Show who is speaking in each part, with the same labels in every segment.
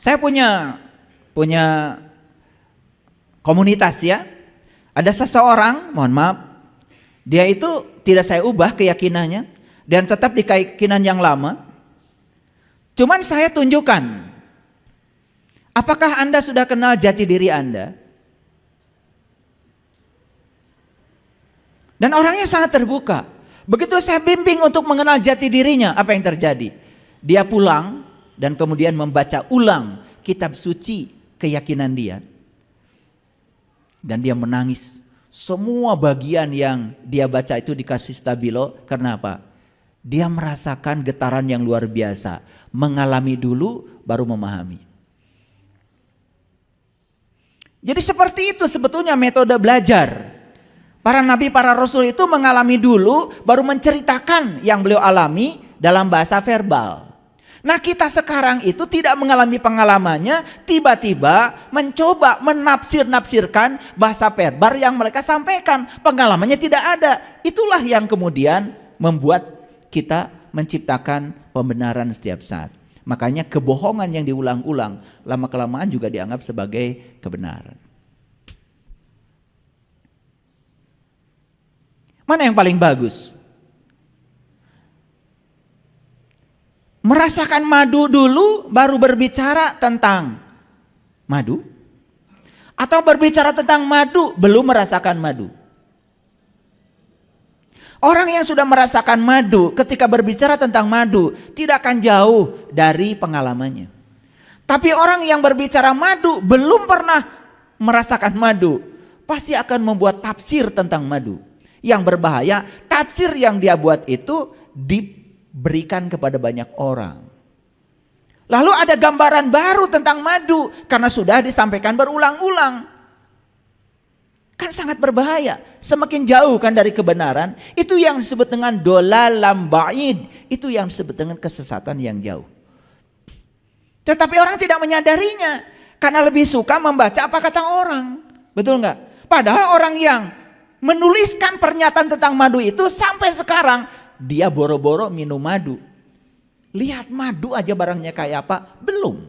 Speaker 1: Saya punya komunitas ya. Ada seseorang, mohon maaf, dia itu tidak saya ubah keyakinannya dan tetap di keyakinan yang lama. Cuman saya tunjukkan, apakah Anda sudah kenal jati diri Anda? Dan orangnya sangat terbuka. Begitu saya bimbing untuk mengenal jati dirinya, apa yang terjadi? Dia pulang dan kemudian membaca ulang kitab suci keyakinan dia. Dan dia menangis. Semua bagian yang dia baca itu dikasih stabilo. Karena apa? Dia merasakan getaran yang luar biasa. Mengalami dulu baru memahami. Jadi seperti itu sebetulnya metode belajar. Para nabi, para rasul itu mengalami dulu baru menceritakan yang beliau alami dalam bahasa verbal. Nah, kita sekarang itu tidak mengalami pengalamannya, tiba-tiba mencoba menafsir-nafsirkan bahasa verbal yang mereka sampaikan. Pengalamannya tidak ada. Itulah yang kemudian membuat kita menciptakan pembenaran setiap saat. Makanya kebohongan yang diulang-ulang lama-kelamaan juga dianggap sebagai kebenaran. Mana yang paling bagus? Merasakan madu dulu baru berbicara tentang madu? Atau berbicara tentang madu belum merasakan madu? Orang yang sudah merasakan madu ketika berbicara tentang madu tidak akan jauh dari pengalamannya. Tapi orang yang berbicara madu belum pernah merasakan madu pasti akan membuat tafsir tentang madu. Yang berbahaya, tafsir yang dia buat itu diberikan kepada banyak orang. Lalu ada gambaran baru tentang madu karena sudah disampaikan berulang-ulang. Kan sangat berbahaya. Semakin jauh kan dari kebenaran, itu yang disebut dengan dolalam ba'id. Itu yang disebut dengan kesesatan yang jauh. Tetapi orang tidak menyadarinya karena lebih suka membaca apa kata orang. Betul nggak? Padahal orang yang menuliskan pernyataan tentang madu itu sampai sekarang dia boro-boro minum madu. Lihat madu aja barangnya kayak apa? Belum.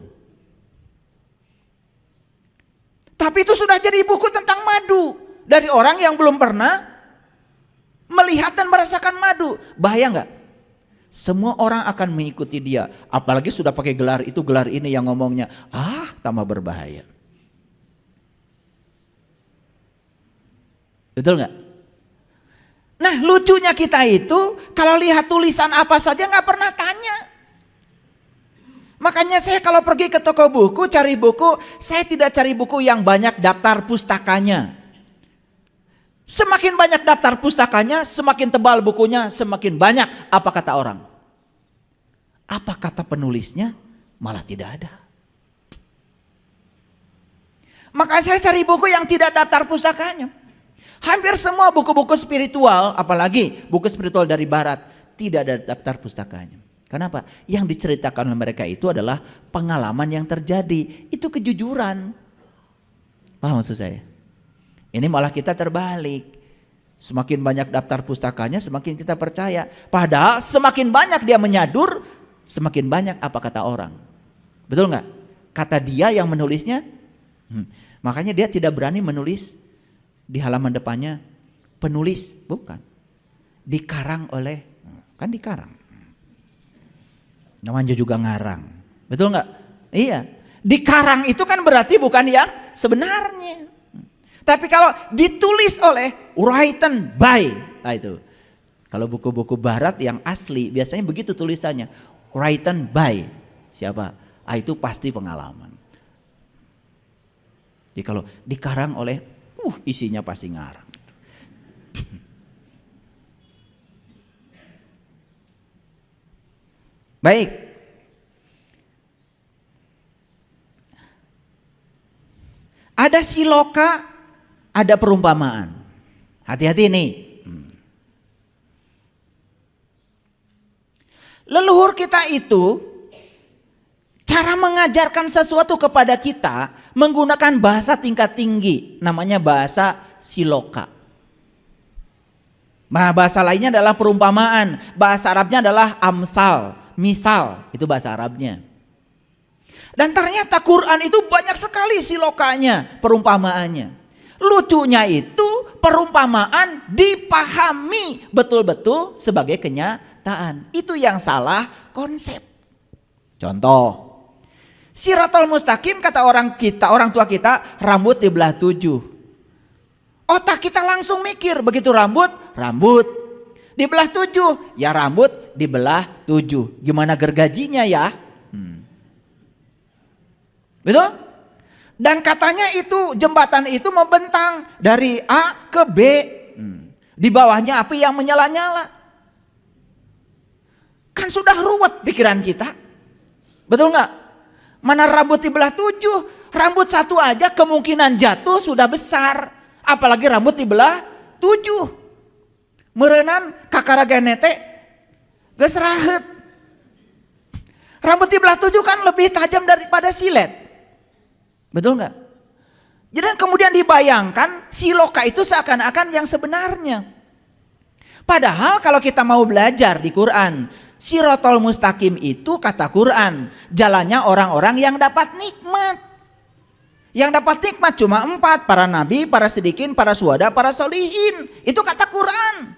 Speaker 1: Tapi itu sudah jadi buku tentang madu dari orang yang belum pernah melihat dan merasakan madu. Bahaya nggak? Semua orang akan mengikuti dia. Apalagi sudah pakai gelar itu gelar ini yang ngomongnya. Tambah berbahaya. Betul nggak? Nah, lucunya kita itu kalau lihat tulisan apa saja nggak pernah tanya. Makanya saya kalau pergi ke toko buku cari buku, saya tidak cari buku yang banyak daftar pustakanya. Semakin banyak daftar pustakanya, semakin tebal bukunya, semakin banyak apa kata orang. Apa kata penulisnya malah tidak ada. Maka saya cari buku yang tidak daftar pustakanya. Hampir semua buku-buku spiritual, apalagi buku spiritual dari barat, tidak ada daftar pustakanya. Kenapa? Yang diceritakan oleh mereka itu adalah pengalaman yang terjadi. Itu kejujuran. Paham maksud saya? Ini malah kita terbalik. Semakin banyak daftar pustakanya, semakin kita percaya. Padahal semakin banyak dia menyadur, semakin banyak apa kata orang. Betul nggak? Kata dia yang menulisnya. Makanya dia tidak berani menulis di halaman depannya penulis, bukan. Dikarang oleh, kan dikarang. Namanya juga ngarang. Betul nggak? Iya. Dikarang itu kan berarti bukan yang sebenarnya. Tapi kalau ditulis oleh written by, nah itu. Kalau buku-buku barat yang asli biasanya begitu tulisannya, written by. Siapa? Itu pasti pengalaman. Jadi kalau dikarang oleh isinya pasti ngarang. Baik. Ada siloka, ada perumpamaan. Hati-hati nih. Leluhur kita itu cara mengajarkan sesuatu kepada kita menggunakan bahasa tingkat tinggi, namanya bahasa siloka. Nah, bahasa lainnya adalah perumpamaan, bahasa Arabnya adalah amsal, misal, itu bahasa Arabnya. Dan ternyata Quran itu banyak sekali silokanya, perumpamaannya. Lucunya itu perumpamaan dipahami betul-betul sebagai kenyataan. Itu yang salah konsep. Contoh, Shirathul Mustaqim kata orang tua kita, rambut dibelah 7. Otak kita langsung mikir, begitu rambut dibelah 7, ya rambut dibelah 7. Gimana gergajinya ya? Betul? Dan katanya itu jembatan itu membentang dari A ke B. Di bawahnya api yang menyala-nyala. Kan sudah ruwet pikiran kita. Betul nggak? Mana rambut dibelah 7, rambut satu aja kemungkinan jatuh sudah besar. Apalagi rambut dibelah 7. Merenan kakaragenete geus raheut. Rambut dibelah 7 kan lebih tajam daripada silet. Betul nggak? Jadi kemudian dibayangkan siloka itu seakan-akan yang sebenarnya. Padahal kalau kita mau belajar di Quran, Shirathul Mustaqim itu kata Quran, jalannya orang-orang yang dapat nikmat. Yang dapat nikmat cuma 4, para nabi, para siddiqin, para syuhada, para sholihin. Itu kata Quran.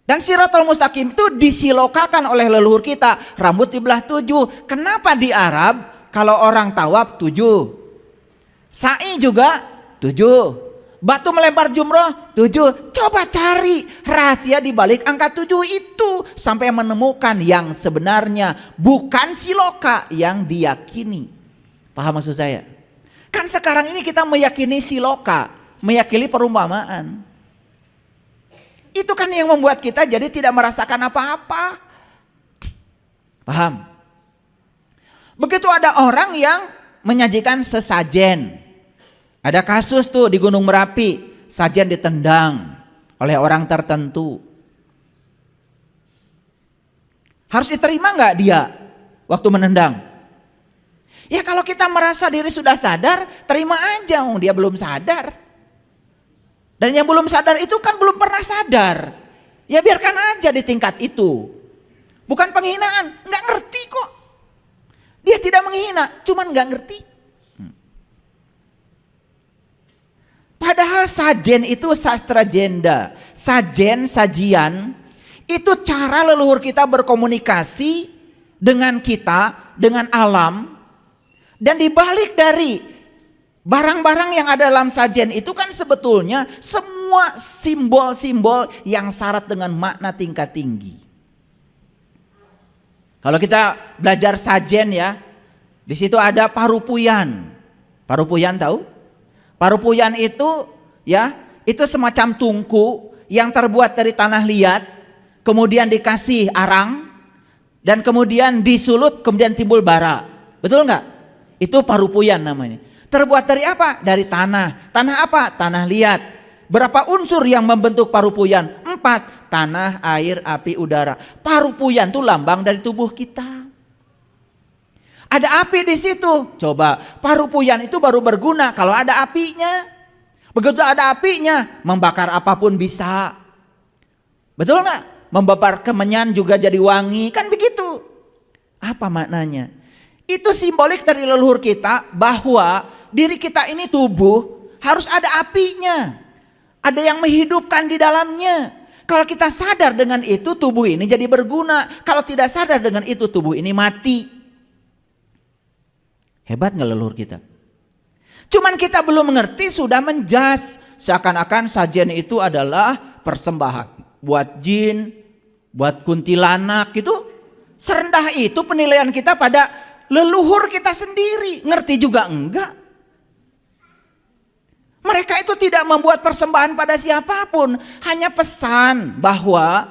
Speaker 1: Dan Shirathul Mustaqim itu disilokakan oleh leluhur kita, rambut dibelah 7. Kenapa di Arab kalau orang tawaf 7, sa'i juga 7, batu melempar jumroh 7. Coba cari rahasia di balik angka 7 itu sampai menemukan yang sebenarnya, bukan siloka yang diyakini. Paham maksud saya? Kan sekarang ini kita meyakini siloka, meyakini perumpamaan. Itu kan yang membuat kita jadi tidak merasakan apa-apa. Paham? Begitu ada orang yang menyajikan sesajen. Ada kasus tuh di Gunung Merapi, sajen ditendang oleh orang tertentu. Harus diterima nggak dia waktu menendang? Ya kalau kita merasa diri sudah sadar, terima aja, dia belum sadar. Dan yang belum sadar itu kan belum pernah sadar. Ya biarkan aja di tingkat itu. Bukan penghinaan, nggak ngerti kok. Dia tidak menghina, cuman nggak ngerti. Padahal sajen itu sastra jenda, sajian, itu cara leluhur kita berkomunikasi dengan kita, dengan alam. Dan dibalik dari barang-barang yang ada dalam sajen itu kan sebetulnya semua simbol-simbol yang syarat dengan makna tingkat tinggi. Kalau kita belajar sajen ya, di situ ada parupuyan. Parupuyan tahu? Parupuyan itu ya, itu semacam tungku yang terbuat dari tanah liat, kemudian dikasih arang, dan kemudian disulut, kemudian timbul bara. Betul nggak? Itu parupuyan namanya. Terbuat dari apa? Dari tanah. Tanah apa? Tanah liat. Berapa unsur yang membentuk parupuyan? 4. Tanah, air, api, udara. Parupuyan itu lambang dari tubuh kita. Ada api di situ. Coba, parupuyan itu baru berguna kalau ada apinya. Begitu ada apinya, membakar apapun bisa. Betul nggak? Membakar kemenyan juga jadi wangi, kan begitu. Apa maknanya? Itu simbolik dari leluhur kita bahwa diri kita ini tubuh harus ada apinya. Ada yang menghidupkan di dalamnya. Kalau kita sadar dengan itu, tubuh ini jadi berguna. Kalau tidak sadar dengan itu, tubuh ini mati. Hebat nggak leluhur kita? Cuman kita belum mengerti, sudah menjas. Seakan-akan sajen itu adalah persembahan buat jin, buat kuntilanak gitu. Serendah itu penilaian kita pada leluhur kita sendiri. Ngerti juga enggak? Mereka itu tidak membuat persembahan pada siapapun, hanya pesan bahwa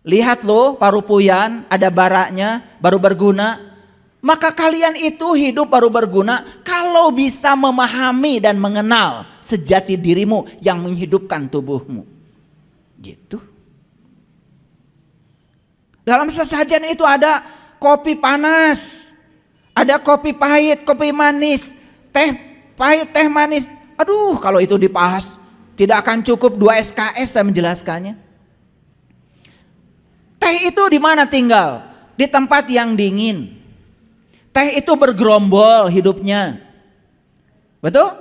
Speaker 1: lihat loh parupuyan, ada baraknya, baru berguna. Maka kalian itu hidup baru berguna kalau bisa memahami dan mengenal sejati dirimu yang menghidupkan tubuhmu. Gitu. Dalam sesajen itu ada kopi panas, ada kopi pahit, kopi manis, teh pahit, teh manis. Aduh, kalau itu dibahas tidak akan cukup 2 SKS saya menjelaskannya. Teh itu di mana tinggal? Di tempat yang dingin. Teh itu bergerombol hidupnya. Betul?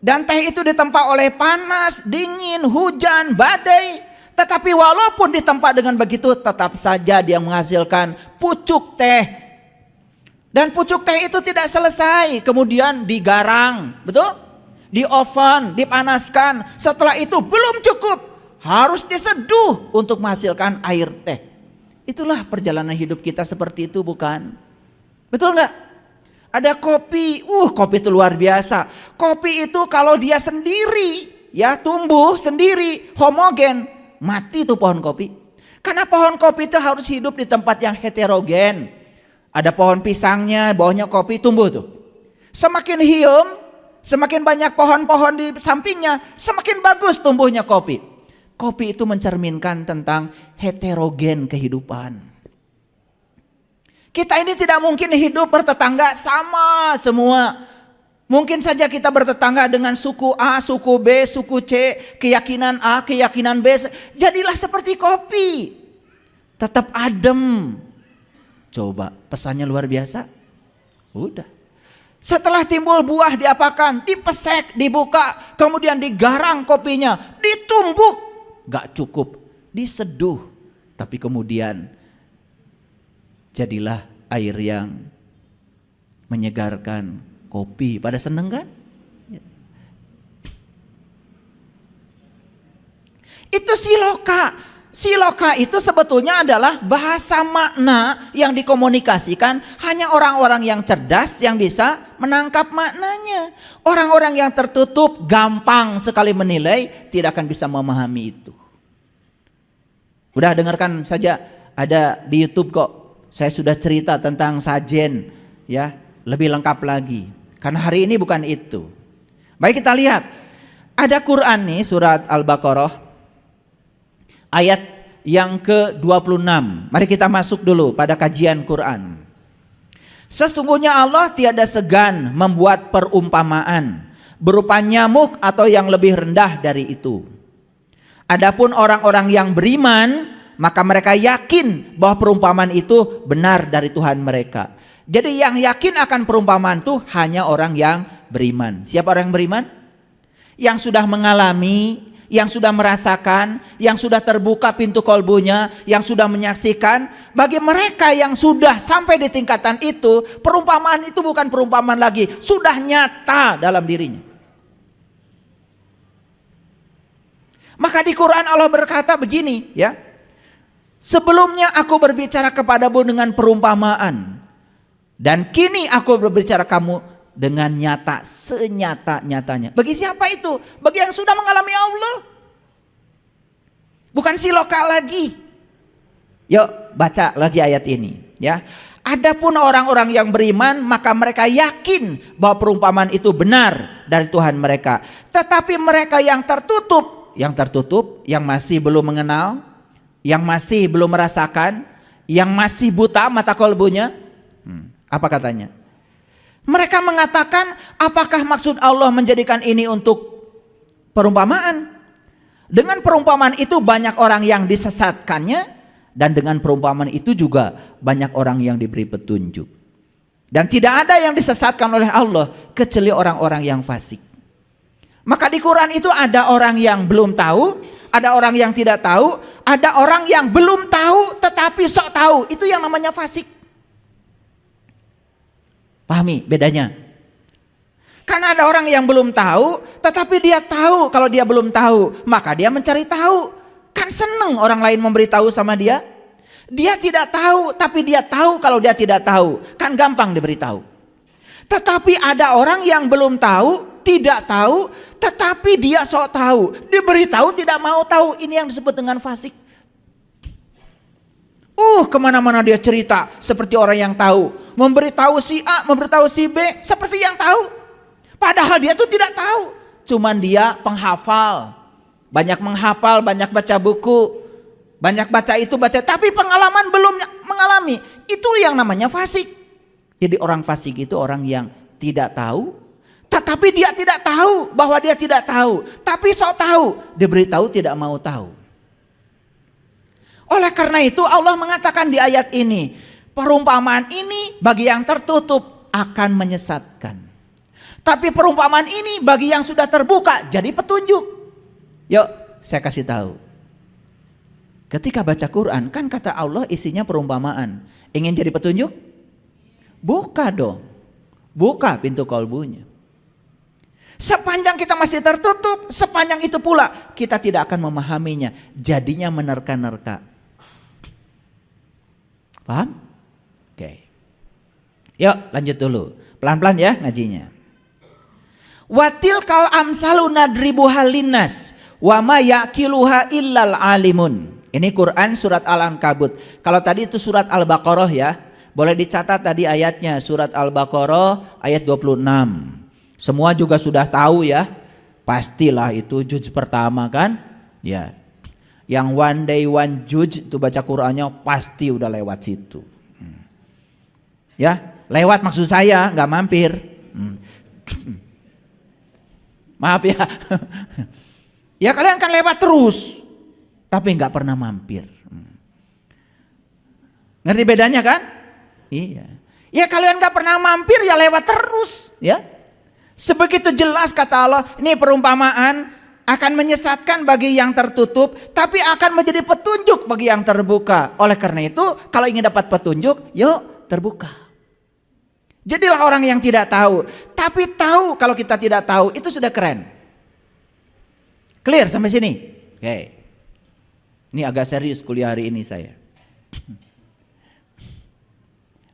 Speaker 1: Dan teh itu ditempa oleh panas, dingin, hujan, badai. Tetapi walaupun ditempa dengan begitu, tetap saja dia menghasilkan pucuk teh. Dan pucuk teh itu tidak selesai, kemudian digarang, betul? Di oven, dipanaskan. Setelah itu belum cukup, harus diseduh untuk menghasilkan air teh. Itulah perjalanan hidup kita seperti itu, bukan? Betul nggak? Ada kopi, kopi itu luar biasa. Kopi itu kalau dia sendiri, ya tumbuh sendiri, homogen, mati tuh pohon kopi. Karena pohon kopi itu harus hidup di tempat yang heterogen. Ada pohon pisangnya, bawahnya kopi tumbuh tuh. Semakin hium, semakin banyak pohon-pohon di sampingnya, semakin bagus tumbuhnya kopi. Kopi itu mencerminkan tentang heterogen kehidupan. Kita ini tidak mungkin hidup bertetangga sama semua. Mungkin saja kita bertetangga dengan suku A, suku B, suku C, keyakinan A, keyakinan B. Jadilah seperti kopi. Tetap adem. Coba, pesannya luar biasa. Udah. Setelah timbul buah diapakan? Dipesek, dibuka, kemudian digarang kopinya, ditumbuk. Gak cukup, diseduh. Tapi kemudian jadilah air yang menyegarkan kopi. Pada seneng kan? Itu siloka. Siloka itu sebetulnya adalah bahasa makna yang dikomunikasikan hanya orang-orang yang cerdas yang bisa menangkap maknanya. Orang-orang yang tertutup gampang sekali menilai, tidak akan bisa memahami itu. Udah dengarkan saja, ada di YouTube kok. Saya sudah cerita tentang sajen, ya, lebih lengkap lagi. Karena hari ini bukan itu. Baik, kita lihat. Ada Quran nih, surat Al-Baqarah ayat yang ke-26. Mari kita masuk dulu pada kajian Quran. Sesungguhnya Allah tiada segan membuat perumpamaan berupa nyamuk atau yang lebih rendah dari itu. Adapun orang-orang yang beriman, maka mereka yakin bahwa perumpamaan itu benar dari Tuhan mereka. Jadi yang yakin akan perumpamaan itu hanya orang yang beriman. Siapa orang yang beriman? Yang sudah mengalami, yang sudah merasakan, yang sudah terbuka pintu kolbunya, yang sudah menyaksikan. Bagi mereka yang sudah sampai di tingkatan itu, perumpamaan itu bukan perumpamaan lagi, sudah nyata dalam dirinya. Maka di Quran Allah berkata begini, ya. Sebelumnya aku berbicara kepadamu dengan perumpamaan, dan kini aku berbicara kamu dengan nyata, senyata-nyatanya. Bagi siapa itu? Bagi yang sudah mengalami Allah. Bukan siloka lagi. Yuk baca lagi ayat ini, ya. Adapun orang-orang yang beriman, maka mereka yakin bahwa perumpamaan itu benar dari Tuhan mereka. Tetapi mereka yang tertutup, yang masih belum mengenal, yang masih belum merasakan, yang masih buta mata kolbunya, apa katanya? Mereka mengatakan, apakah maksud Allah menjadikan ini untuk perumpamaan? Dengan perumpamaan itu banyak orang yang disesatkannya, dan dengan perumpamaan itu juga banyak orang yang diberi petunjuk. Dan tidak ada yang disesatkan oleh Allah kecuali orang-orang yang fasik. Maka di Quran itu ada orang yang belum tahu, ada orang yang tidak tahu, ada orang yang belum tahu tetapi sok tahu. Itu yang namanya fasik. Pahami bedanya? Karena ada orang yang belum tahu tetapi dia tahu kalau dia belum tahu, maka dia mencari tahu. Kan seneng orang lain memberitahu sama dia. Dia tidak tahu tapi dia tahu kalau dia tidak tahu, kan gampang diberitahu. Tetapi ada orang yang belum tahu, tidak tahu, tetapi dia sok tahu, diberitahu tidak mau tahu. Ini yang disebut dengan fasik. Kemana-mana dia cerita seperti orang yang tahu, memberitahu si A, memberitahu si B seperti yang tahu. Padahal dia tuh tidak tahu, cuman dia penghafal, banyak menghafal, banyak baca buku, banyak baca itu baca, tapi pengalaman belum mengalami. Itu yang namanya fasik. Jadi orang fasik itu orang yang tidak tahu, tetapi dia tidak tahu bahwa dia tidak tahu, tapi sok tahu, diberitahu tidak mau tahu. Oleh karena itu Allah mengatakan di ayat ini, Perumpamaan ini bagi yang tertutup akan menyesatkan. Tapi perumpamaan ini bagi yang sudah terbuka jadi petunjuk. Yuk, saya kasih tahu. Ketika baca Quran, kan kata Allah isinya perumpamaan. Ingin jadi petunjuk? Buka dong. Buka pintu kolbunya. Sepanjang kita masih tertutup, sepanjang itu pula kita tidak akan memahaminya. Jadinya menerka-nerka. Paham? Oke. Yuk lanjut dulu. Pelan-pelan ya ngajinya. Watil kal amsalu nadribuha linnas wa ma yaqiluha illal alimun. Ini Quran surat Al-Ankabut. Kalau tadi itu surat Al-Baqarah ya. Boleh dicatat tadi ayatnya, surat Al-Baqarah ayat 26. Semua juga sudah tahu ya. Pastilah itu juz pertama kan? Ya. Yang one day one juz itu baca Qurannya pasti udah lewat situ. Ya, lewat maksud saya, nggak mampir. Maaf ya. Ya kalian kan lewat terus, tapi nggak pernah mampir. Ngerti bedanya kan? Iya. Ya kalian nggak pernah mampir ya lewat terus, ya. Sebegitu jelas kata Allah, ini perumpamaan akan menyesatkan bagi yang tertutup, tapi akan menjadi petunjuk bagi yang terbuka. Oleh karena itu, kalau ingin dapat petunjuk, yuk terbuka. Jadilah orang yang tidak tahu, tapi tahu kalau kita tidak tahu itu sudah keren. Clear sampai sini? Oke. Ini agak serius kuliah hari ini saya.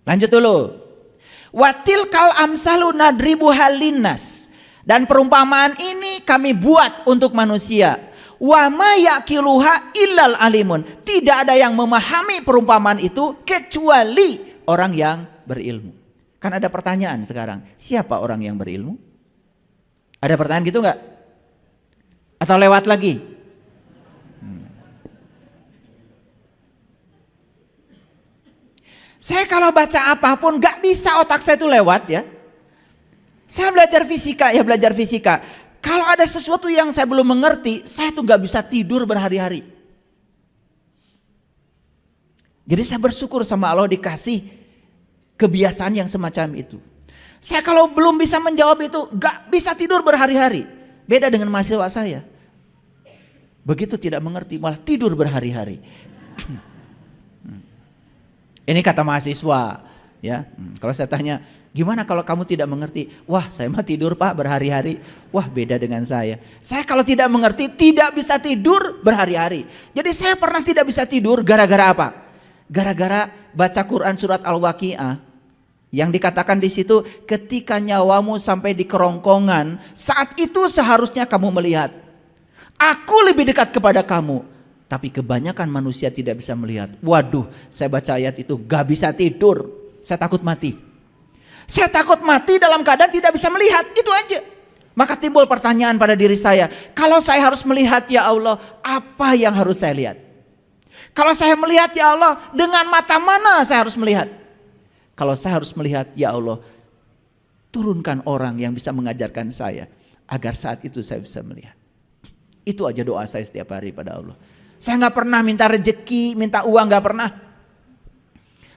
Speaker 1: Lanjut dulu. Watil kal amsalu nadribu halinnas. Dan perumpamaan ini kami buat untuk manusia. Wa ma yaqiluha illal alimun. Tidak ada yang memahami perumpamaan itu kecuali orang yang berilmu. Kan ada pertanyaan sekarang, siapa orang yang berilmu? Ada pertanyaan gitu nggak? Atau lewat lagi? Saya kalau baca apapun nggak bisa otak saya itu lewat ya. Saya belajar fisika ya belajar fisika. Kalau ada sesuatu yang saya belum mengerti, saya tuh nggak bisa tidur berhari-hari. Jadi saya bersyukur sama Allah dikasih kebiasaan yang semacam itu. Saya kalau belum bisa menjawab itu gak bisa tidur berhari-hari. Beda dengan mahasiswa saya. Begitu tidak mengerti malah tidur berhari-hari. Ini kata mahasiswa ya. Kalau saya tanya gimana kalau kamu tidak mengerti? Wah saya mah tidur Pak berhari-hari. Wah beda dengan saya. Saya kalau tidak mengerti tidak bisa tidur berhari-hari. Jadi saya pernah tidak bisa tidur gara-gara apa? Gara-gara baca Quran surat Al-Waqiah. Yang dikatakan di situ ketika nyawamu sampai di kerongkongan, saat itu seharusnya kamu melihat. Aku lebih dekat kepada kamu. Tapi kebanyakan manusia tidak bisa melihat. Waduh, saya baca ayat itu gak bisa tidur. Saya takut mati. Saya takut mati dalam keadaan tidak bisa melihat. Itu aja. Maka timbul pertanyaan pada diri saya. Kalau saya harus melihat ya Allah, apa yang harus saya lihat? Kalau saya melihat ya Allah, dengan mata mana saya harus melihat? Kalau saya harus melihat, ya Allah, turunkan orang yang bisa mengajarkan saya agar saat itu saya bisa melihat. Itu aja doa saya setiap hari pada Allah. Saya nggak pernah minta rezeki, minta uang, nggak pernah.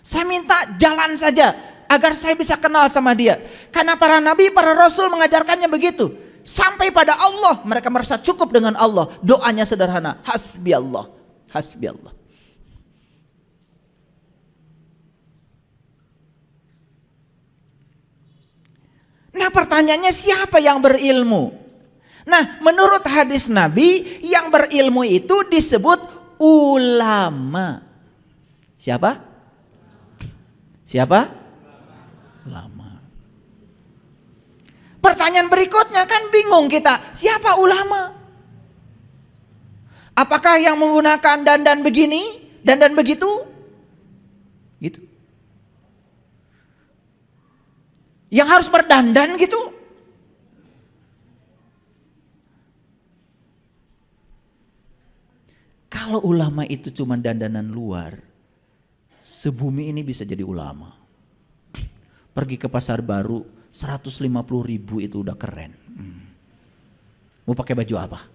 Speaker 1: Saya minta jalan saja agar saya bisa kenal sama Dia. Karena para nabi, para rasul mengajarkannya begitu. Sampai pada Allah mereka merasa cukup dengan Allah. Doanya sederhana, hasbi Allah, hasbi Allah. Nah pertanyaannya siapa yang berilmu? Nah menurut hadis Nabi yang berilmu itu disebut ulama. Siapa? Siapa? Ulama. Pertanyaan berikutnya kan bingung kita, siapa ulama? Apakah yang menggunakan dandan begini, dandan begitu? Gitu. Yang harus berdandan gitu. Kalau ulama itu cuma dandanan luar, sebumi ini bisa jadi ulama. Pergi ke pasar baru 150.000 itu udah keren. Mau pakai baju apa?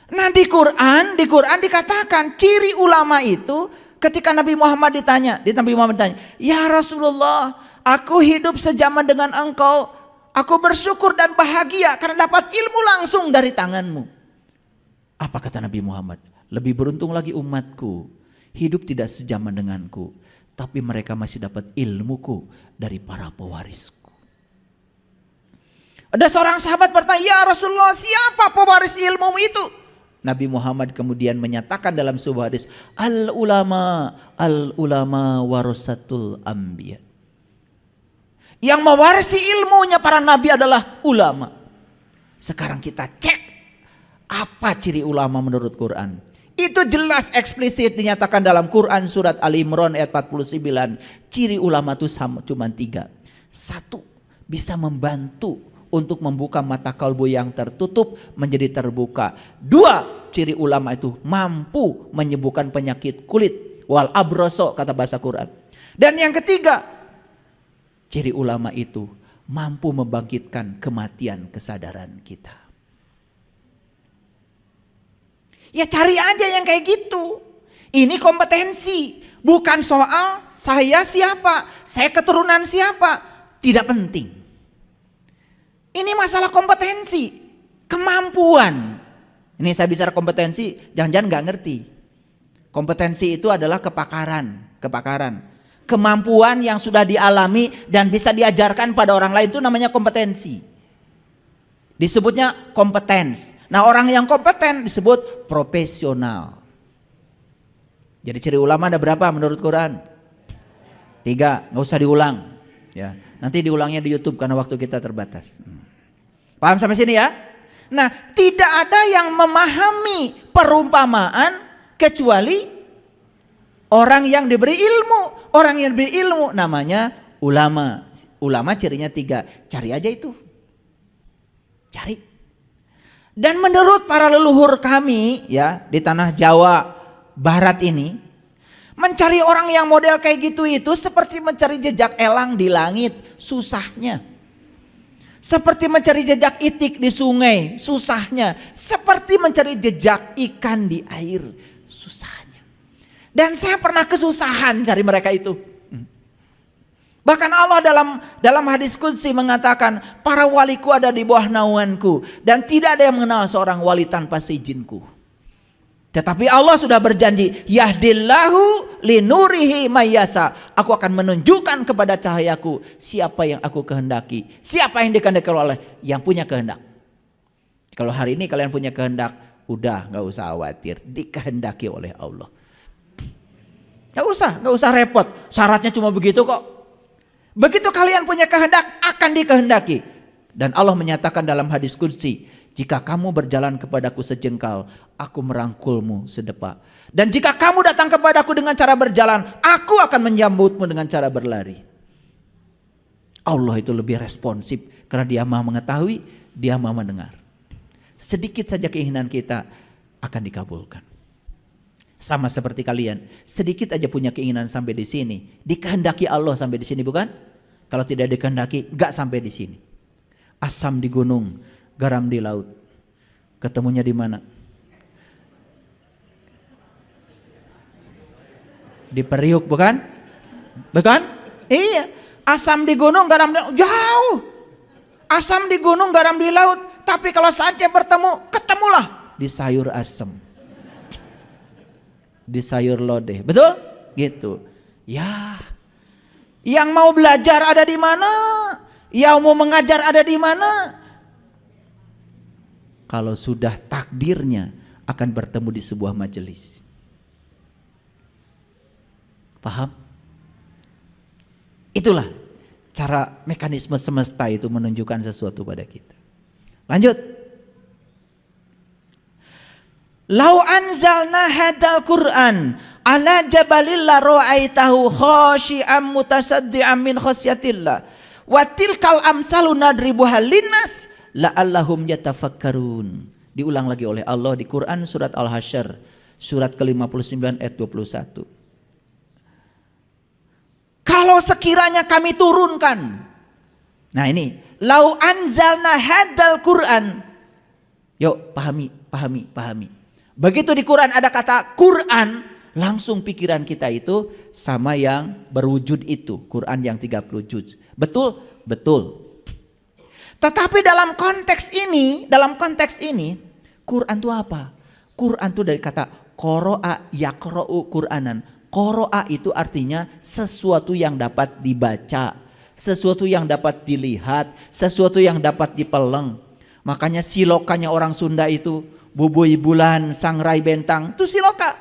Speaker 1: Nah di Quran dikatakan ciri ulama itu ketika Nabi Muhammad ditanya, ya Rasulullah, aku hidup sejaman dengan engkau, aku bersyukur dan bahagia karena dapat ilmu langsung dari tanganmu. Apa kata Nabi Muhammad? Lebih beruntung lagi umatku, hidup tidak sejaman denganku, tapi mereka masih dapat ilmuku dari para pewarisku. Ada seorang sahabat bertanya, ya Rasulullah, siapa pewaris ilmu itu? Nabi Muhammad kemudian menyatakan dalam sebuah hadis, al ulama warasatul anbiya. Yang mewarisi ilmunya para nabi adalah ulama. Sekarang kita cek apa ciri ulama menurut Quran. Itu jelas eksplisit dinyatakan dalam Quran surat Ali Imran ayat 49. Ciri ulama itu cuma 3. 1, bisa membantu untuk membuka mata kalbu yang tertutup menjadi terbuka. 2, ciri ulama itu mampu menyembuhkan penyakit kulit, wal abroso kata bahasa Quran. Dan yang ketiga, ciri ulama itu mampu membangkitkan kematian kesadaran kita. Ya cari aja yang kayak gitu. Ini kompetensi, bukan soal saya siapa, saya keturunan siapa, tidak penting. Ini masalah kompetensi, kemampuan. Ini saya bicara kompetensi, jangan-jangan nggak ngerti. Kompetensi itu adalah kepakaran. Kemampuan yang sudah dialami dan bisa diajarkan pada orang lain itu namanya kompetensi. Disebutnya kompetens. Nah orang yang kompeten disebut profesional. Jadi ciri ulama ada berapa menurut Quran? 3, nggak usah diulang. Ya, nanti diulangnya di YouTube karena waktu kita terbatas. Paham sampai sini ya? Nah, tidak ada yang memahami perumpamaan kecuali orang yang diberi ilmu. Orang yang diberi ilmu namanya ulama. Ulama cirinya 3. Cari aja itu. Cari. Dan menurut para leluhur kami ya di tanah Jawa Barat ini, mencari orang yang model kayak gitu itu seperti mencari jejak elang di langit, susahnya. Seperti mencari jejak itik di sungai, susahnya. Seperti mencari jejak ikan di air, susahnya. Dan saya pernah kesusahan cari mereka itu. Bahkan Allah dalam hadis qudsi mengatakan, para waliku ada di bawah naunganku dan tidak ada yang mengenal seorang wali tanpa seizinku. Tetapi Allah sudah berjanji, yahdillahu linurihi mayyasa. Aku akan menunjukkan kepada cahayaku siapa yang aku kehendaki. Siapa yang dikehendaki oleh yang punya kehendak. Kalau hari ini kalian punya kehendak, udah gak usah khawatir, dikehendaki oleh Allah. Gak usah repot. Syaratnya cuma begitu kok. Begitu kalian punya kehendak, akan dikehendaki. Dan Allah menyatakan dalam hadis qudsi, jika kamu berjalan kepadaku sejengkal, aku merangkulmu sedepak. Dan jika kamu datang kepadaku dengan cara berjalan, aku akan menyambutmu dengan cara berlari. Allah itu lebih responsif karena Dia Maha mengetahui, Dia Maha mendengar. Sedikit saja keinginan kita akan dikabulkan. Sama seperti kalian, sedikit aja punya keinginan sampai di sini, dikehendaki Allah sampai di sini, bukan? Kalau tidak dikehendaki, enggak sampai di sini. Asam di gunung, garam di laut. Ketemunya di mana? Di Periuk, bukan? Bukan? Iya. Asam di gunung, garam di laut. Jauh. Asam di gunung, garam di laut. Tapi kalau saatnya bertemu, ketemulah di sayur asam. Di sayur lodeh. Betul? Gitu. Ya. Yang mau belajar ada di mana? Yang mau mengajar ada di mana? Kalau sudah takdirnya akan bertemu di sebuah majelis. Paham? Itulah cara mekanisme semesta itu menunjukkan sesuatu pada kita. Lanjut. Lau anzalna hadal Qur'an ala jabalil la ra'aitahu khashi'an mutasaddian min khasyatillah wa tilkal amsalu nadribuha linnas la'allahum yatafakkarun. Diulang lagi oleh Allah di Quran surat Al-Hasyr surat ke-59 ayat 21. Kalau sekiranya kami turunkan. Nah ini, lau anzalna hadal Quran. Yuk pahami. Begitu di Quran ada kata Quran, langsung pikiran kita itu sama yang berwujud itu. Quran yang 30 juz. Betul? Betul. Tetapi dalam konteks ini, Quran itu apa? Quran itu dari kata qoro'a yaqro'u Qur'anan. Qoro'a itu artinya sesuatu yang dapat dibaca, sesuatu yang dapat dilihat, sesuatu yang dapat dipeleng. Makanya silokanya orang Sunda itu, bubui bulan, sangrai bentang, itu siloka.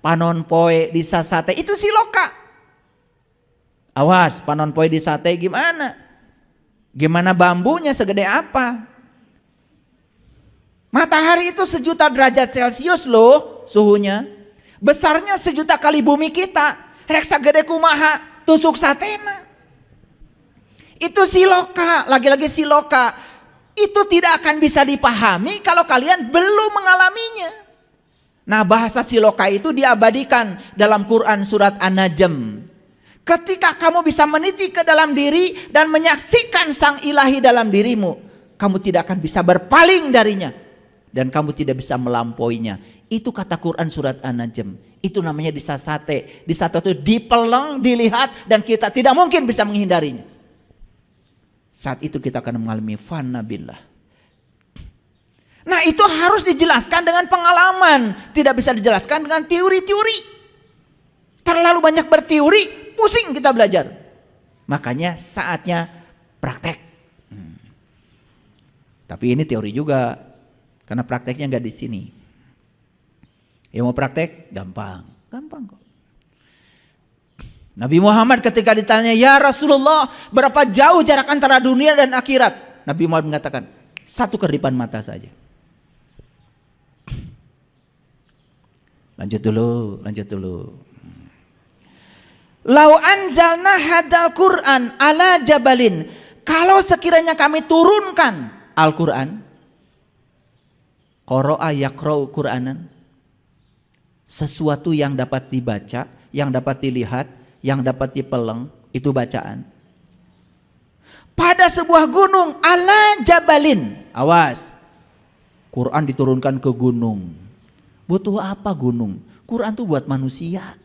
Speaker 1: Panon poe di sasate itu siloka. Awas, panon poe di sate gimana? Gimana bambunya segede apa? Matahari itu 1.000.000 derajat Celcius loh suhunya. Besarnya 1.000.000 kali bumi kita. Reksa gede kumaha tusuk satena. Itu siloka, lagi-lagi siloka. Itu tidak akan bisa dipahami kalau kalian belum mengalaminya. Nah, bahasa siloka itu diabadikan dalam Quran surat An-Najm. Ketika kamu bisa meniti ke dalam diri dan menyaksikan sang ilahi dalam dirimu, kamu tidak akan bisa berpaling darinya dan kamu tidak bisa melampauinya. Itu kata Quran surat An-Najm. Itu namanya disasate. Disasate itu dipeleng, dilihat, dan kita tidak mungkin bisa menghindarinya. Saat itu kita akan mengalami fana billah. Nah, itu harus dijelaskan dengan pengalaman, tidak bisa dijelaskan dengan teori-teori. Terlalu banyak berteori, pusing kita belajar. Makanya saatnya praktek. Tapi ini teori juga, karena prakteknya nggak di sini. Yang mau praktek gampang kok. Nabi Muhammad ketika ditanya, ya Rasulullah, berapa jauh jarak antara dunia dan akhirat? Nabi Muhammad mengatakan, 1 kedipan mata saja. Lanjut dulu. Lau anzalna hadal Quran ala jabalin. Kalau sekiranya kami turunkan Al-Quran, qoro'a yaqra'u Qur'anan, sesuatu yang dapat dibaca, yang dapat dilihat, yang dapat dipeleng, itu bacaan. Pada sebuah gunung ala jabalin. Awas, Quran diturunkan ke gunung. Butuh apa gunung? Quran itu buat manusia.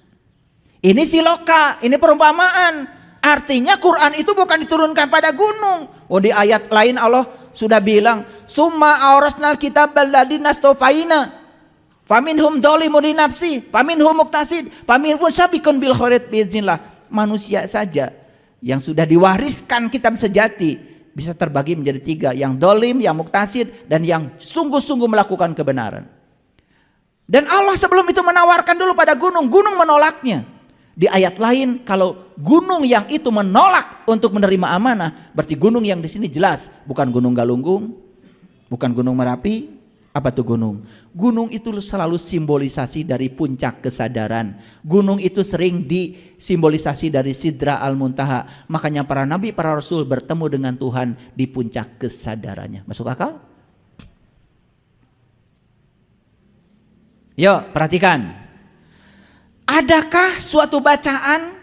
Speaker 1: Ini siloka, ini perumpamaan. Artinya Quran itu bukan diturunkan pada gunung. Oh, di ayat lain Allah sudah bilang, summa aurasnal kitab alladziina astofaina faminhum dzalimun li nafsi faminhum muqtasid faminhum sabiqun bil khairat biiznillah. Manusia saja yang sudah diwariskan kitab sejati bisa terbagi menjadi 3, yang dolim, yang muktasid, dan yang sungguh-sungguh melakukan kebenaran. Dan Allah sebelum itu menawarkan dulu pada gunung menolaknya. Di ayat lain, kalau gunung yang itu menolak untuk menerima amanah, berarti gunung yang di sini jelas bukan gunung Galunggung, bukan gunung Merapi. Apa tuh gunung? Gunung itu selalu simbolisasi dari puncak kesadaran. Gunung itu sering disimbolisasi dari Sidra Al-Muntaha. Makanya para nabi, para rasul bertemu dengan Tuhan di puncak kesadarannya. Masuk akal? Yuk, perhatikan. Adakah suatu bacaan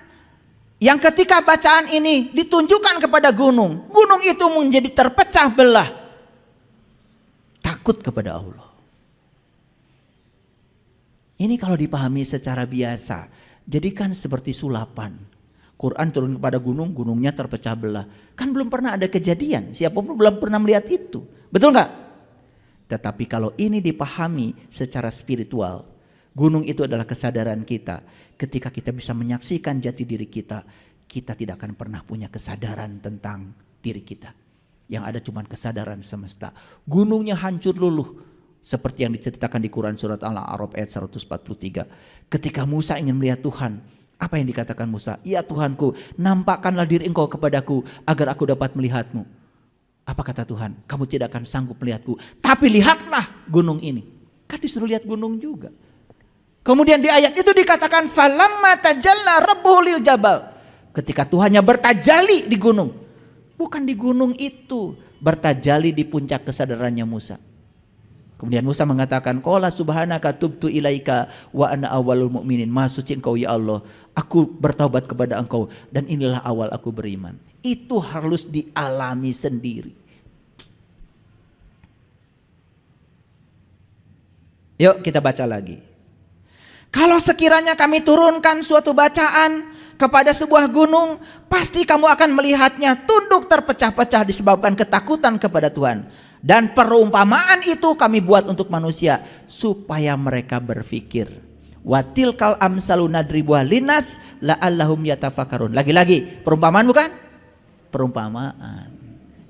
Speaker 1: yang ketika bacaan ini ditunjukkan kepada gunung itu menjadi terpecah belah, takut kepada Allah? Ini kalau dipahami secara biasa, jadikan seperti sulapan. Quran turun kepada gunung, gunungnya terpecah belah. Kan belum pernah ada kejadian, siapapun belum pernah melihat itu. Betul nggak? Tetapi kalau ini dipahami secara spiritual, gunung itu adalah kesadaran kita. Ketika kita bisa menyaksikan jati diri kita, kita tidak akan pernah punya kesadaran tentang diri kita. Yang ada cuma kesadaran semesta. Gunungnya hancur luluh, seperti yang diceritakan di Quran surat Al-A'raf ayat 143. Ketika Musa ingin melihat Tuhan, apa yang dikatakan Musa? Ya Tuhanku, nampakkanlah diri engkau kepadaku agar aku dapat melihatmu. Apa kata Tuhan? Kamu tidak akan sanggup melihatku, tapi lihatlah gunung ini. Kan disuruh lihat gunung juga. Kemudian di ayat itu dikatakan falamma tajalla rabbuhu lil jabal. Ketika Tuhannya bertajali di gunung, bukan di gunung itu, bertajali di puncak kesadarannya Musa. Kemudian Musa mengatakan, qala subhanaka tubtu ilaika wa ana awwalul mu'minin. Maha suci engkau ya Allah, aku bertaubat kepada engkau dan inilah awal aku beriman. Itu harus dialami sendiri. Yuk kita baca lagi. Kalau sekiranya kami turunkan suatu bacaan kepada sebuah gunung, pasti kamu akan melihatnya tunduk terpecah-pecah disebabkan ketakutan kepada Tuhan. Dan perumpamaan itu kami buat untuk manusia supaya mereka berfikir. Watilkal amsalu nadribuha linnas la'allahum yatafakkarun. Lagi-lagi perumpamaan bukan? Perumpamaan.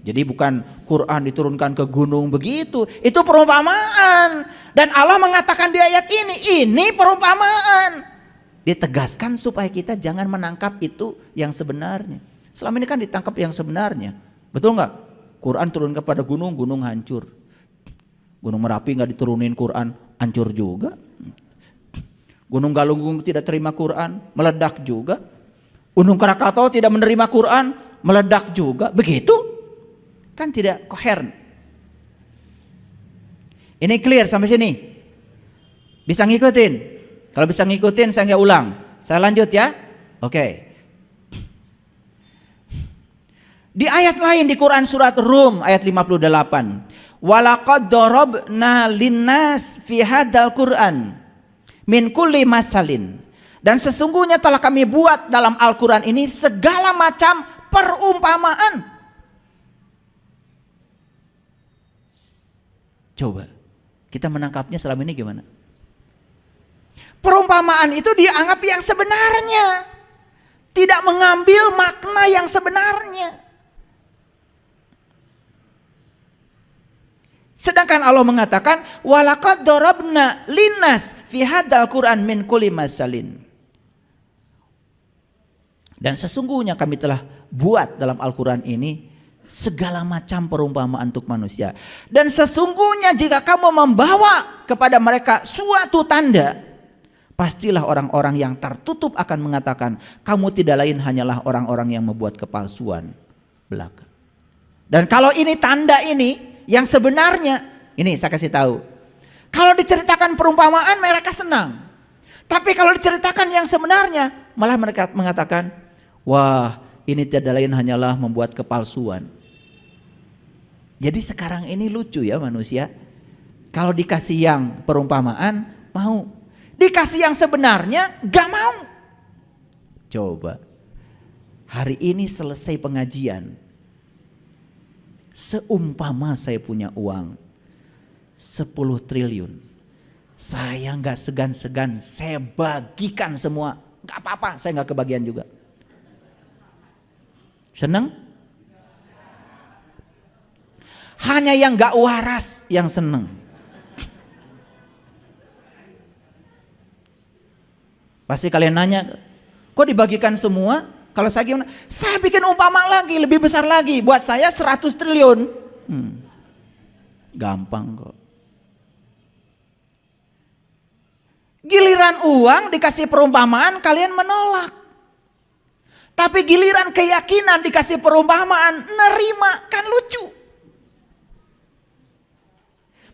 Speaker 1: Jadi bukan Quran diturunkan ke gunung begitu, itu perumpamaan. Dan Allah mengatakan di ayat ini perumpamaan. Ditegaskan supaya kita jangan menangkap itu yang sebenarnya. Selama ini kan ditangkap yang sebenarnya, betul nggak? Quran turun kepada gunung, gunung hancur. Gunung Merapi nggak diturunin Quran, hancur juga. Gunung Galunggung tidak terima Quran, meledak juga. Gunung Krakatau tidak menerima Quran, meledak juga. Begitu. Kan tidak koheren. Ini clear sampai sini? Bisa ngikutin? Kalau bisa ngikutin saya nggak ulang. Saya lanjut ya. Oke. Di ayat lain di Quran surat Rum ayat 58. Walaqad darabna linnas fi hadzal Qur'an min kulli masalin. Dan sesungguhnya telah kami buat dalam Al-Qur'an ini segala macam perumpamaan. Coba kita menangkapnya selama ini gimana? Perumpamaan itu dianggap yang sebenarnya, tidak mengambil makna yang sebenarnya. Sedangkan Allah mengatakan walaqad darabna linnas fi hadzal Qur'an min kulli masalin. Dan sesungguhnya kami telah buat dalam Al-Qur'an ini segala macam perumpamaan untuk manusia. Dan sesungguhnya jika kamu membawa kepada mereka suatu tanda, pastilah orang-orang yang tertutup akan mengatakan kamu tidak lain hanyalah orang-orang yang membuat kepalsuan belaka. Dan kalau ini tanda ini yang sebenarnya, ini saya kasih tahu. Kalau diceritakan perumpamaan mereka senang. Tapi kalau diceritakan yang sebenarnya malah mereka mengatakan, wah, ini tidak lain hanyalah membuat kepalsuan. Jadi sekarang ini lucu ya manusia. Kalau dikasih yang perumpamaan mau, dikasih yang sebenarnya gak mau. Coba hari ini selesai pengajian, seumpama saya punya uang 10 triliun, saya gak segan-segan, saya bagikan semua. Gak apa-apa, saya gak kebagian juga. Seneng? Hanya yang gak waras yang seneng. Pasti kalian nanya, kok dibagikan semua? Kalau saya gimana? Saya bikin umpama lagi, lebih besar lagi. Buat saya 100 triliun. Gampang kok. Giliran uang dikasih perumpamaan kalian menolak. Tapi giliran keyakinan dikasih perumpamaan, nerima, kan lucu.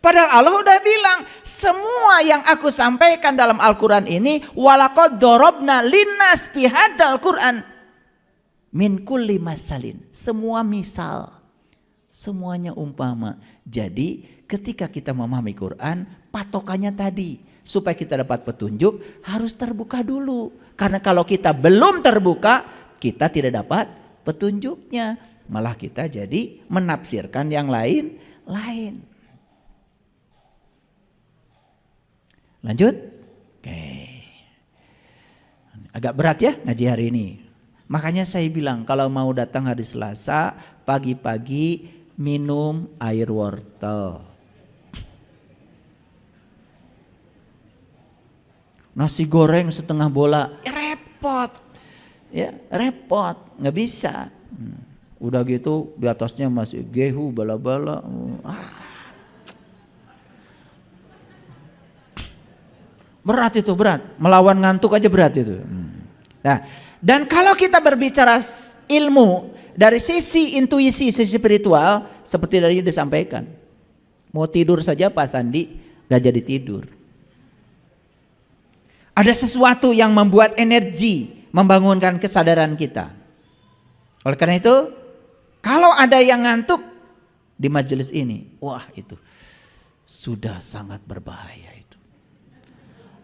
Speaker 1: Padahal Allah udah bilang, semua yang aku sampaikan dalam Al-Quran ini, walaqad darabna linnas fi hadzal Qur'an min kulli masalin. Semua misal, semuanya umpama. Jadi ketika kita memahami Quran, patokannya tadi, supaya kita dapat petunjuk harus terbuka dulu. Karena kalau kita belum terbuka, kita tidak dapat petunjuknya. Malah kita jadi menafsirkan yang lain. Lanjut. Oke. Agak berat ya ngaji hari ini. Makanya saya bilang kalau mau datang hari Selasa, pagi-pagi minum air wortel. Nasi goreng setengah bola, ya repot. Ya, repot, nggak bisa. Udah gitu di atasnya masih gehu bala-bala. Berat itu, berat. Melawan ngantuk aja berat itu. Nah, dan kalau kita berbicara ilmu dari sisi intuisi, sisi spiritual, seperti tadi disampaikan, mau tidur saja Pak Sandi gak jadi tidur. Ada sesuatu yang membuat energi, membangunkan kesadaran kita. Oleh karena itu, kalau ada yang ngantuk di majelis ini, wah itu sudah sangat berbahaya itu.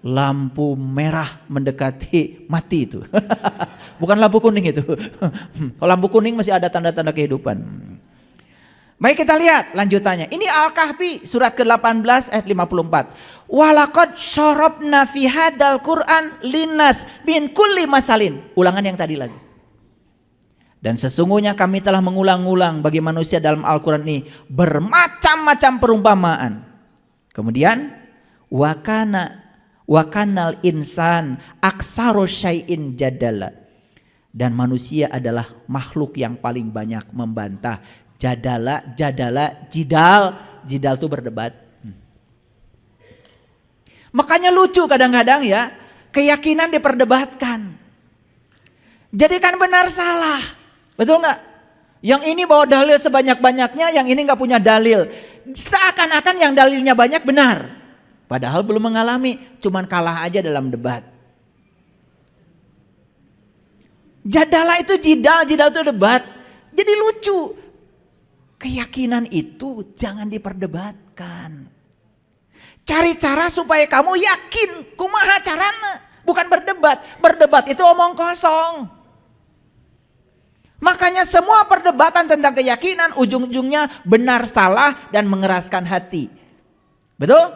Speaker 1: lampu merah mendekati mati itu. Bukan lampu kuning itu. Kalau lampu kuning masih ada tanda-tanda kehidupan. Baik, kita lihat lanjutannya. Ini Al-Kahfi surat ke-18 ayat 54. Walaqad syarabna fi hadzal Qur'an linnas min kulli masalin. Ulangan yang tadi lagi. Dan sesungguhnya kami telah mengulang-ulang bagi manusia dalam Al-Quran ini bermacam-macam perumpamaan. Kemudian wakanal insan aksaru syai'in jadala. Dan manusia adalah makhluk yang paling banyak membantah. Jadala, jidal itu berdebat. Makanya lucu kadang-kadang ya, keyakinan diperdebatkan. Jadikan benar salah, betul nggak? Yang ini bawa dalil sebanyak-banyaknya, yang ini nggak punya dalil. Seakan-akan yang dalilnya banyak benar. Padahal belum mengalami, cuman kalah aja dalam debat. Jadala itu jidal itu debat. Jadi lucu. Keyakinan itu jangan diperdebatkan. Cari cara supaya kamu yakin. Kumaha carana? Bukan berdebat. Berdebat itu omong kosong. Makanya semua perdebatan tentang keyakinan ujung-ujungnya benar salah dan mengeraskan hati. Betul?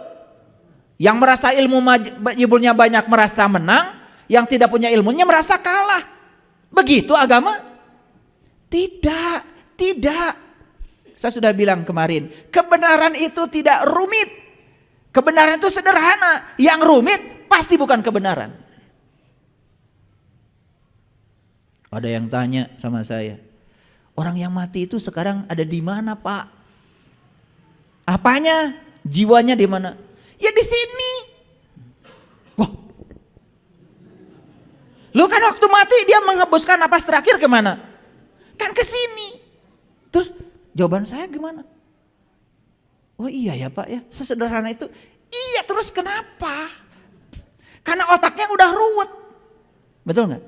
Speaker 1: Yang merasa ilmunya banyak merasa menang. Yang tidak punya ilmunya merasa kalah. Begitu agama? Tidak. Saya sudah bilang kemarin, kebenaran itu tidak rumit. Kebenaran itu sederhana. Yang rumit pasti bukan kebenaran. Ada yang tanya sama saya, orang yang mati itu sekarang ada di mana, Pak? Apanya? Jiwanya di mana? Ya di sini. Wah. Lu kan waktu mati dia menghembuskan napas terakhir kemana? Kan ke sini. Terus jawaban saya gimana? Oh iya ya Pak ya, sesederhana itu. Iya, terus kenapa? Karena otaknya udah ruwet. Betul nggak?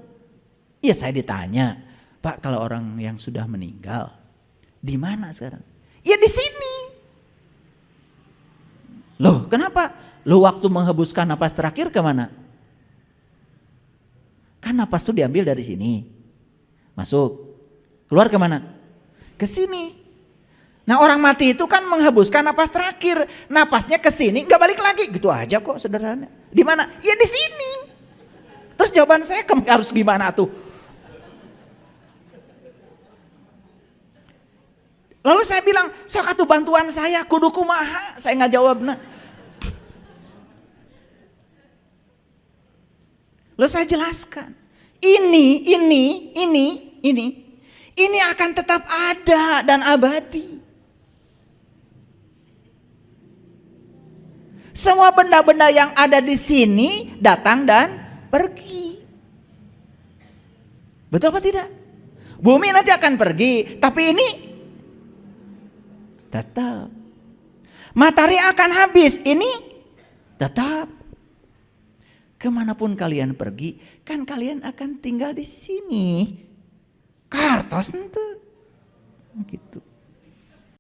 Speaker 1: Iya, saya ditanya, Pak, kalau orang yang sudah meninggal di mana sekarang? Ya di sini. Loh, kenapa? Lu waktu menghembuskan napas terakhir kemana? Kan napas itu diambil dari sini, masuk, keluar kemana? Ke sini. Nah, orang mati itu kan menghembuskan napas terakhir, napasnya ke sini, nggak balik lagi, gitu aja kok, sederhana. Di mana? Ya di sini. Terus jawaban saya harus gimana tuh? Lalu saya bilang, sok atuh bantuan saya, kudu kumaha, saya nggak jawab. Nah, lalu saya jelaskan, ini akan tetap ada dan abadi. Semua benda-benda yang ada di sini datang dan pergi. Betul apa tidak? Bumi nanti akan pergi, tapi ini tetap. Matahari akan habis, ini tetap. Kemanapun kalian pergi, kan kalian akan tinggal di sini. Kartos itu. Gitu.